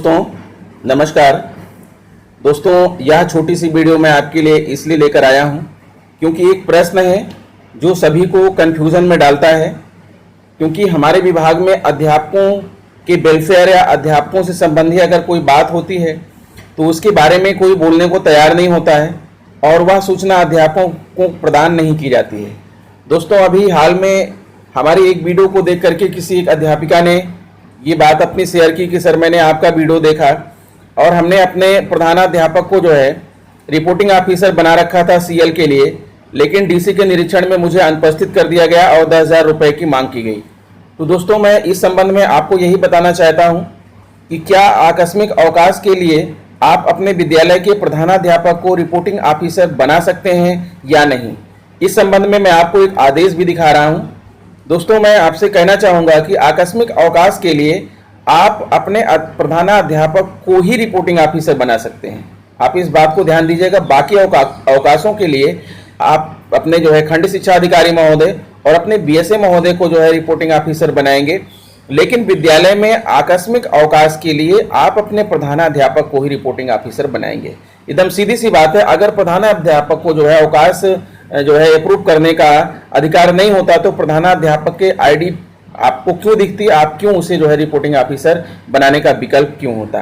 दोस्तों नमस्कार। दोस्तों यह छोटी सी वीडियो मैं आपके लिए इसलिए लेकर आया हूं क्योंकि एक प्रश्न है जो सभी को कन्फ्यूज़न में डालता है। क्योंकि हमारे विभाग में अध्यापकों के वेलफेयर या अध्यापकों से संबंधी अगर कोई बात होती है तो उसके बारे में कोई बोलने को तैयार नहीं होता है और वह सूचना अध्यापकों को प्रदान नहीं की जाती है। दोस्तों अभी हाल में हमारी एक वीडियो को देख करके किसी एक अध्यापिका ने ये बात अपनी शेयर की कि सर मैंने आपका वीडियो देखा और हमने अपने प्रधानाध्यापक को जो है रिपोर्टिंग ऑफिसर बना रखा था सीएल के लिए, लेकिन डीसी के निरीक्षण में मुझे अनुपस्थित कर दिया गया और 10,000 रुपये की मांग की गई। तो दोस्तों मैं इस संबंध में आपको यही बताना चाहता हूं कि क्या आकस्मिक अवकाश के लिए आप अपने विद्यालय के प्रधानाध्यापक को रिपोर्टिंग ऑफिसर बना सकते हैं या नहीं। इस संबंध में मैं आपको एक आदेश भी दिखा रहा हूं। दोस्तों मैं आपसे कहना चाहूँगा कि आकस्मिक अवकाश के लिए आप अपने प्रधानाध्यापक को ही रिपोर्टिंग ऑफिसर बना सकते हैं। आप इस बात को ध्यान दीजिएगा। बाकी अवकाशों के लिए आप अपने जो है खंड शिक्षा अधिकारी महोदय और अपने बीएसए महोदय को जो है रिपोर्टिंग ऑफिसर बनाएंगे, लेकिन विद्यालय में आकस्मिक अवकाश के लिए आप अपने प्रधानाध्यापक को ही रिपोर्टिंग ऑफिसर बनाएंगे। एकदम सीधी सी बात है। अगर प्रधानाध्यापक को जो है अवकाश जो है अप्रूव करने का अधिकार नहीं होता तो प्रधानाध्यापक के आईडी आपको क्यों दिखती, आप क्यों उसे जो है रिपोर्टिंग ऑफिसर बनाने का विकल्प क्यों होता।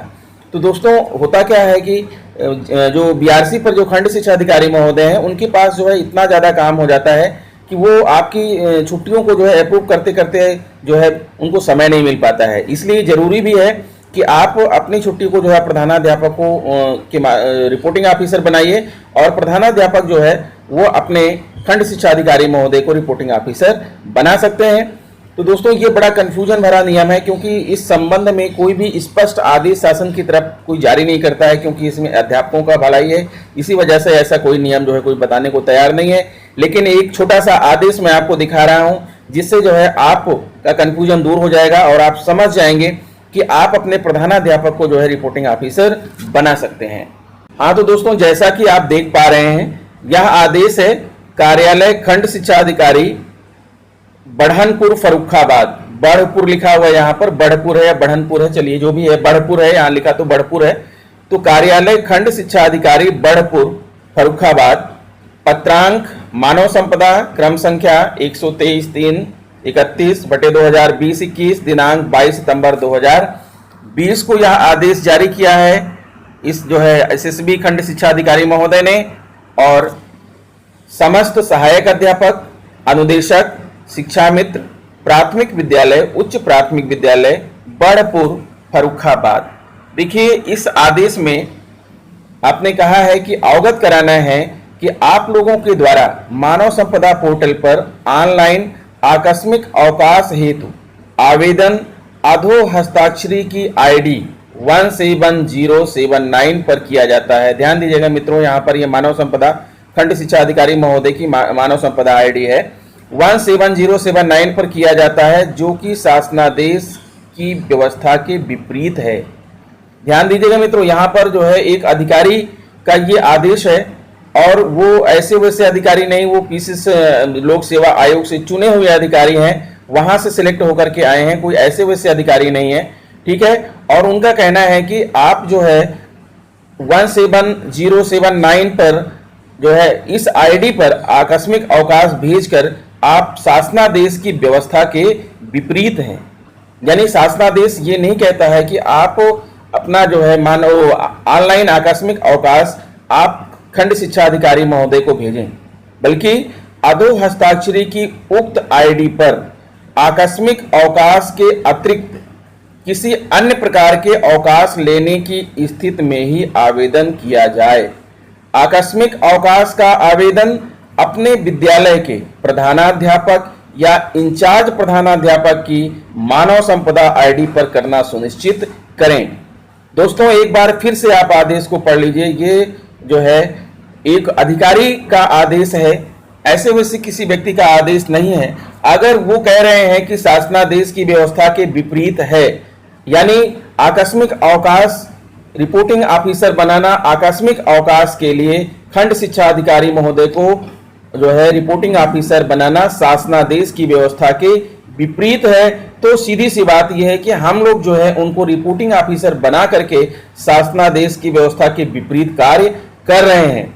तो दोस्तों होता क्या है कि जो बीआरसी पर जो खंड शिक्षा अधिकारी महोदय हैं उनके पास जो है इतना ज़्यादा काम हो जाता है कि वो आपकी छुट्टियों को जो है अप्रूव करते करते जो है उनको समय नहीं मिल पाता है। इसलिए ज़रूरी भी है कि आप अपनी छुट्टी को जो है प्रधानाध्यापक को के रिपोर्टिंग ऑफिसर बनाइए और प्रधानाध्यापक जो है वो अपने खंड शिक्षा अधिकारी महोदय को रिपोर्टिंग ऑफिसर बना सकते हैं। तो दोस्तों ये बड़ा कन्फ्यूजन भरा नियम है क्योंकि इस संबंध में कोई भी स्पष्ट आदेश शासन की तरफ कोई जारी नहीं करता है, क्योंकि इसमें अध्यापकों का भलाई है। इसी वजह से ऐसा कोई नियम जो है कोई बताने को तैयार नहीं है। लेकिन एक छोटा सा आदेश मैं आपको दिखा रहा हूँ जिससे जो है आपका कन्फ्यूजन दूर हो जाएगा और आप समझ जाएंगे कि आप अपने प्रधानाध्यापक को जो है रिपोर्टिंग ऑफिसर बना सकते हैं। हाँ तो दोस्तों जैसा कि आप देख पा रहे हैं यह आदेश है कार्यालय खंड शिक्षा अधिकारी बढ़नपुर फर्रुखाबाद। बढ़पुर लिखा हुआ है, यहाँ पर बढ़पुर है या बढ़नपुर है, चलिए जो भी है बढ़पुर है, यहाँ लिखा तो बढ़पुर है। तो कार्यालय खंड शिक्षा अधिकारी बढ़पुर फर्रुखाबाद, पत्रांक मानव संपदा क्रम संख्या 123/3/31/2020 दिनांक 22 सितंबर 2020 को यह आदेश जारी किया है इस जो है एसएसबी खंड शिक्षा अधिकारी महोदय ने। और समस्त सहायक अध्यापक, अनुदेशक, शिक्षा मित्र, प्राथमिक विद्यालय, उच्च प्राथमिक विद्यालय बढ़पुर फर्रुखाबाद। देखिए इस आदेश में आपने कहा है कि अवगत कराना है कि आप लोगों के द्वारा मानव संपदा पोर्टल पर ऑनलाइन आकस्मिक अवकाश हेतु आवेदन अधो हस्ताक्षरी की आईडी 17079 पर किया जाता है। ध्यान दीजिएगा मित्रों, यहाँ पर यह मानव संपदा खंड शिक्षा अधिकारी महोदय की मानव संपदा आईडी है 17079 पर किया जाता है, जो कि शासनादेश की व्यवस्था के विपरीत है। ध्यान दीजिएगा मित्रों, यहाँ पर जो है एक अधिकारी का ये आदेश है और वो ऐसे वैसे अधिकारी नहीं, वो पीसीस लोक सेवा आयोग से चुने हुए अधिकारी हैं, वहां से सिलेक्ट होकर के आए हैं, कोई ऐसे वैसे अधिकारी नहीं है, ठीक है। और उनका कहना है कि आप जो है 17079 पर जो है इस आईडी पर आकस्मिक अवकाश भेजकर आप शासनादेश की व्यवस्था के विपरीत हैं। यानी शासनादेश ये नहीं कहता है कि आप अपना जो है मानो ऑनलाइन आकस्मिक अवकाश आप खंड शिक्षा अधिकारी महोदय को भेजें, बल्कि अधो हस्ताक्षरी की उक्त आईडी पर आकस्मिक अवकाश के अतिरिक्त किसी अन्य प्रकार के अवकाश लेने की स्थिति में ही आवेदन किया जाए। आकस्मिक अवकाश का आवेदन अपने विद्यालय के प्रधानाध्यापक या इंचार्ज प्रधानाध्यापक की मानव संपदा आईडी पर करना सुनिश्चित करें। दोस्तों एक बार फिर से आप आदेश को पढ़ लीजिए। ये जो है एक अधिकारी का आदेश है, ऐसे वैसे किसी व्यक्ति का आदेश नहीं है। अगर वो कह रहे हैं कि शासनादेश की व्यवस्था के विपरीत है, यानी आकस्मिक अवकाश रिपोर्टिंग ऑफिसर बनाना, आकस्मिक अवकाश के लिए खंड शिक्षा अधिकारी महोदय को जो है रिपोर्टिंग ऑफिसर बनाना शासनादेश की व्यवस्था के विपरीत है, तो सीधी सी बात यह है कि हम लोग जो है उनको रिपोर्टिंग ऑफिसर बना करके शासनादेश की व्यवस्था के विपरीत कार्य कर रहे हैं।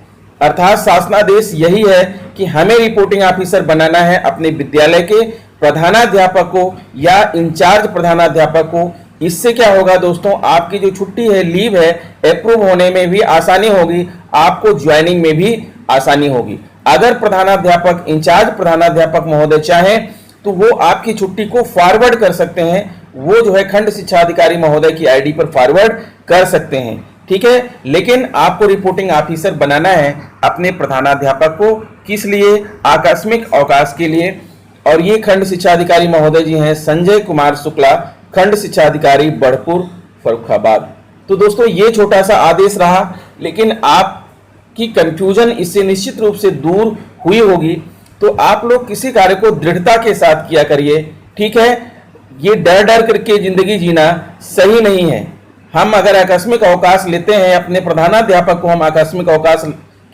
अर्थात शासनादेश यही है कि हमें रिपोर्टिंग ऑफिसर बनाना है अपने विद्यालय के प्रधानाध्यापक को या इंचार्ज प्रधानाध्यापक को। इससे क्या होगा दोस्तों, आपकी जो छुट्टी है, लीव है, अप्रूव होने में भी आसानी होगी, आपको ज्वाइनिंग में भी आसानी होगी। अगर प्रधानाध्यापक, इंचार्ज प्रधानाध्यापक महोदय चाहें तो वो आपकी छुट्टी को फॉरवर्ड कर सकते हैं, वो जो है खंड शिक्षा अधिकारी महोदय की आईडी पर फॉरवर्ड कर सकते हैं, ठीक है। लेकिन आपको रिपोर्टिंग ऑफिसर बनाना है अपने प्रधानाध्यापक को, किस लिए? आकस्मिक अवकाश के लिए। और ये खंड शिक्षा अधिकारी महोदय जी हैं संजय कुमार शुक्ला, खंड शिक्षा अधिकारी बढ़पुर फर्रुखाबाद। तो दोस्तों ये छोटा सा आदेश रहा, लेकिन आपकी कंफ्यूजन इससे निश्चित रूप से दूर हुई होगी। तो आप लोग किसी कार्य को दृढ़ता के साथ किया करिए, ठीक है। ये डर डर करके जिंदगी जीना सही नहीं है। हम अगर आकस्मिक अवकाश लेते हैं, अपने प्रधानाध्यापक को हम आकस्मिक अवकाश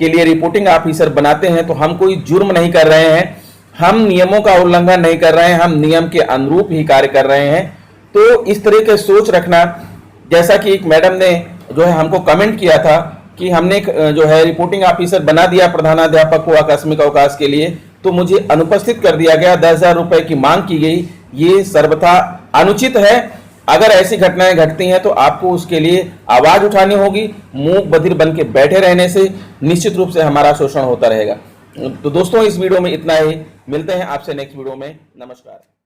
के लिए रिपोर्टिंग ऑफिसर बनाते हैं, तो हम कोई जुर्म नहीं कर रहे हैं, हम नियमों का उल्लंघन नहीं कर रहे हैं, हम नियम के अनुरूप ही कार्य कर रहे हैं। तो इस तरह के सोच रखना। जैसा कि एक मैडम ने जो है हमको कमेंट किया था कि हमने जो है रिपोर्टिंग ऑफिसर बना दिया प्रधानाध्यापक को आकस्मिक अवकाश के लिए, तो मुझे अनुपस्थित कर दिया गया, 10,000 रुपए की मांग की गई। ये सर्वथा अनुचित है। अगर ऐसी घटनाएं घटती हैं तो आपको उसके लिए आवाज उठानी होगी। मूक बधिर बन के बैठे रहने से निश्चित रूप से हमारा शोषण होता रहेगा। तो दोस्तों इस वीडियो में इतना ही, मिलते हैं आपसे नेक्स्ट वीडियो में। नमस्कार।